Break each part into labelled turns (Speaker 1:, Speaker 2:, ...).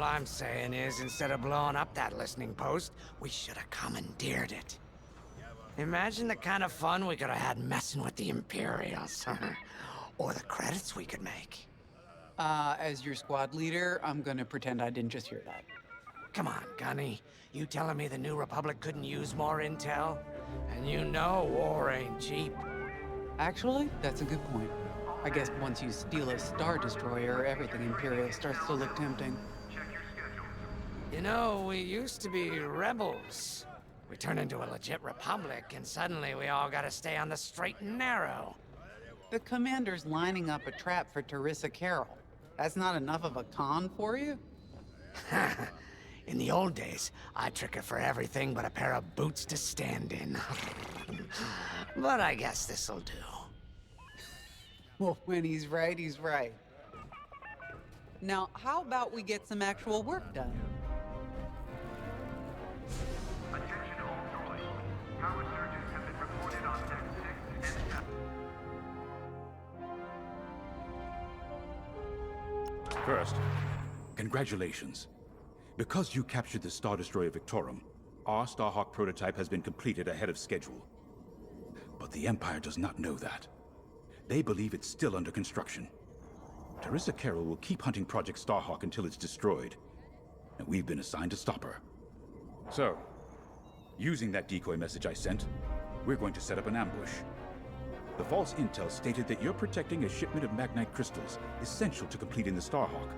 Speaker 1: I'm saying is, instead of blowing up that listening post, we should have commandeered it. Imagine the kind of fun we could have had messing with the Imperials. Or the credits we could make.
Speaker 2: As your squad leader, I'm gonna pretend I didn't just hear that.
Speaker 1: Come on, Gunny. You telling me the New Republic couldn't use more intel? And you know war ain't cheap.
Speaker 2: Actually, that's a good point. I guess once you steal a Star Destroyer, everything Imperial starts to look tempting.
Speaker 1: You know, we used to be rebels. We turned into a legit republic, and suddenly we all gotta stay on the straight and narrow.
Speaker 2: The commander's lining up a trap for Terisa Carroll. That's not enough of a con for you?
Speaker 1: In the old days, I'd trick her for everything but a pair of boots to stand in. But I guess this'll do.
Speaker 2: Well, when he's right, he's right. Now, how about we get some actual work done?
Speaker 3: Attention all droids. Power surges have been reported on deck 6 and 7.
Speaker 4: First, congratulations. Because you captured the Star Destroyer Victorum, our Starhawk prototype has been completed ahead of schedule. But the Empire does not know that. They believe it's still under construction. Terisa Carroll will keep hunting Project Starhawk until it's destroyed, and we've been assigned to stop her. So, using that decoy message I sent, we're going to set up an ambush. The false intel stated that you're protecting a shipment of Magnite crystals, essential to completing the Starhawk.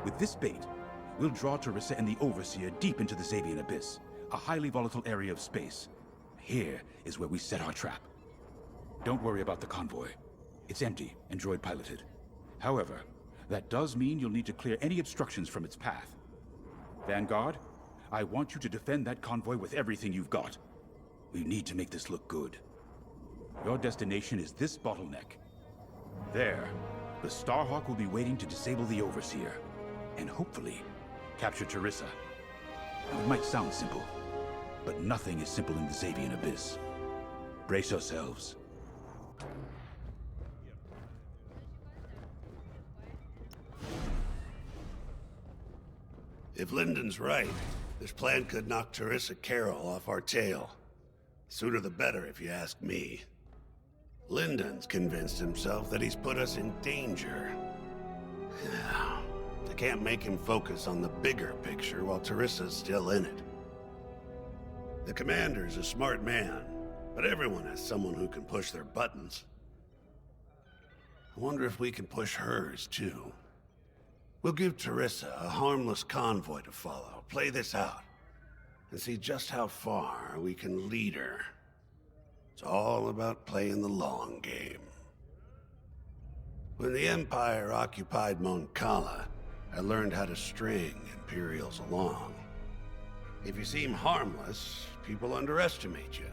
Speaker 4: With this bait, we'll draw Terisa and the Overseer deep into the Xavian Abyss, a highly volatile area of space. Here is where we set our trap. Don't worry about the convoy. It's empty and droid-piloted. However, that does mean you'll need to clear any obstructions from its path. Vanguard, I want you to defend that convoy with everything you've got. We need to make this look good. Your destination is this bottleneck. There, the Starhawk will be waiting to disable the Overseer, and hopefully, capture Terisa. Now, it might sound simple, but nothing is simple in the Xavian Abyss. Brace yourselves.
Speaker 5: If Lindon's right, this plan could knock Terisa Carroll off our tail. Sooner the better, if you ask me. Lindon's convinced himself that he's put us in danger. I can't make him focus on the bigger picture while Teresa's still in it. The commander's a smart man, but everyone has someone who can push their buttons. I wonder if we can push hers, too. We'll give Terisa a harmless convoy to follow, play this out, and see just how far we can lead her. It's all about playing the long game. When the Empire occupied Mon Cala, I learned how to string Imperials along. If you seem harmless, people underestimate you.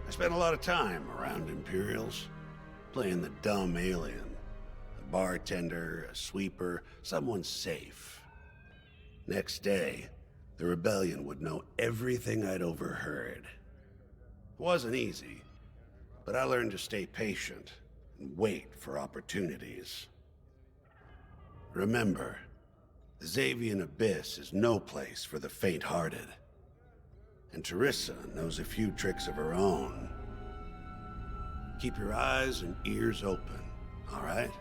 Speaker 5: I spent a lot of time around Imperials, playing the dumb alien. A bartender, a sweeper, someone safe. Next day, the rebellion would know everything I'd overheard. It wasn't easy, but I learned to stay patient and wait for opportunities. Remember, the Xavian Abyss is no place for the faint-hearted. And Terisa knows a few tricks of her own. Keep your eyes and ears open, all right?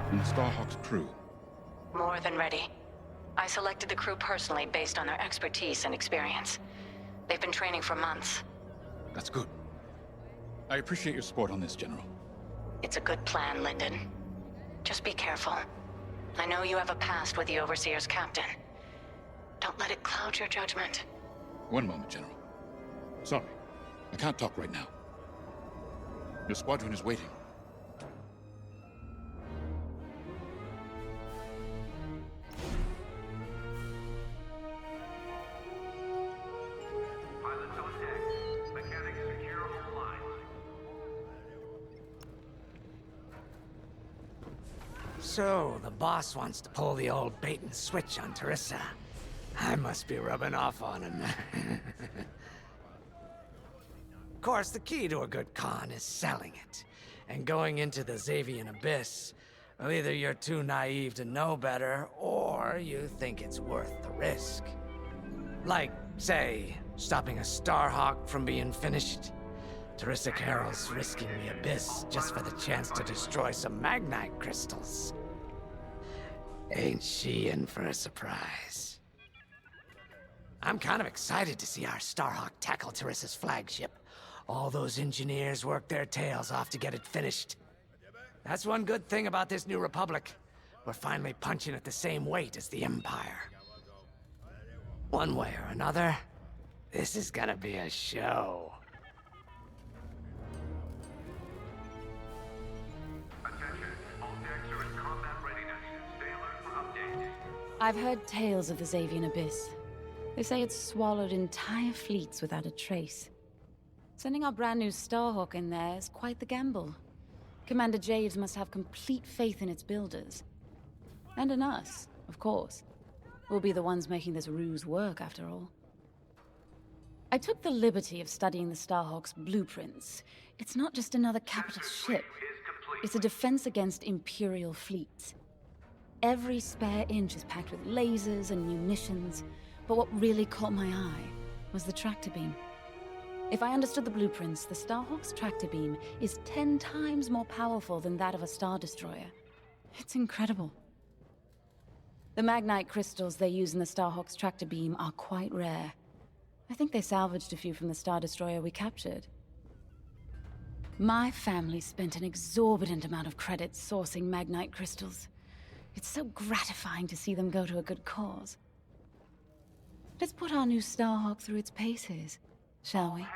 Speaker 4: And the Starhawk's crew.
Speaker 6: More than ready. I selected the crew personally based on their expertise and experience. They've been training for months.
Speaker 4: That's good. I appreciate your support on this, General.
Speaker 6: It's a good plan, Lindon. Just be careful. I know you have a past with the Overseer's captain. Don't let it cloud your judgment.
Speaker 4: One moment, General. Sorry, I can't talk right now. Your squadron is waiting.
Speaker 3: Pilots on deck. Mechanics secure all lines.
Speaker 1: So, the boss wants to pull the old bait and switch on Terisa. I must be rubbing off on him. course, the key to a good con is selling it. And going into the Xavian Abyss, well, either you're too naive to know better, or you think it's worth the risk. Like, say, stopping a Starhawk from being finished. Terisa Carroll's risking the Abyss just for the chance to destroy some Magnite crystals. Ain't she in for a surprise? I'm kind of excited to see our Starhawk tackle Terisa's flagship. All those engineers worked their tails off to get it finished. That's one good thing about this new Republic. We're finally punching at the same weight as the Empire. One way or another, this is gonna be a show.
Speaker 3: Attention, all decks are in combat readiness. Stay alert for updates.
Speaker 7: I've heard tales of the Xavian Abyss. They say it's swallowed entire fleets without a trace. Sending our brand new Starhawk in there is quite the gamble. Commander Javes must have complete faith in its builders. And in us, of course. We'll be the ones making this ruse work, after all. I took the liberty of studying the Starhawk's blueprints. It's not just another capital ship. It's a defense against Imperial fleets. Every spare inch is packed with lasers and munitions, but what really caught my eye was the tractor beam. If I understood the blueprints, the Starhawk's tractor beam is 10 times more powerful than that of a Star Destroyer. It's incredible. The Magnite crystals they use in the Starhawk's tractor beam are quite rare. I think they salvaged a few from the Star Destroyer we captured. My family spent an exorbitant amount of credits sourcing Magnite crystals. It's so gratifying to see them go to a good cause. Let's put our new Starhawk through its paces, shall we?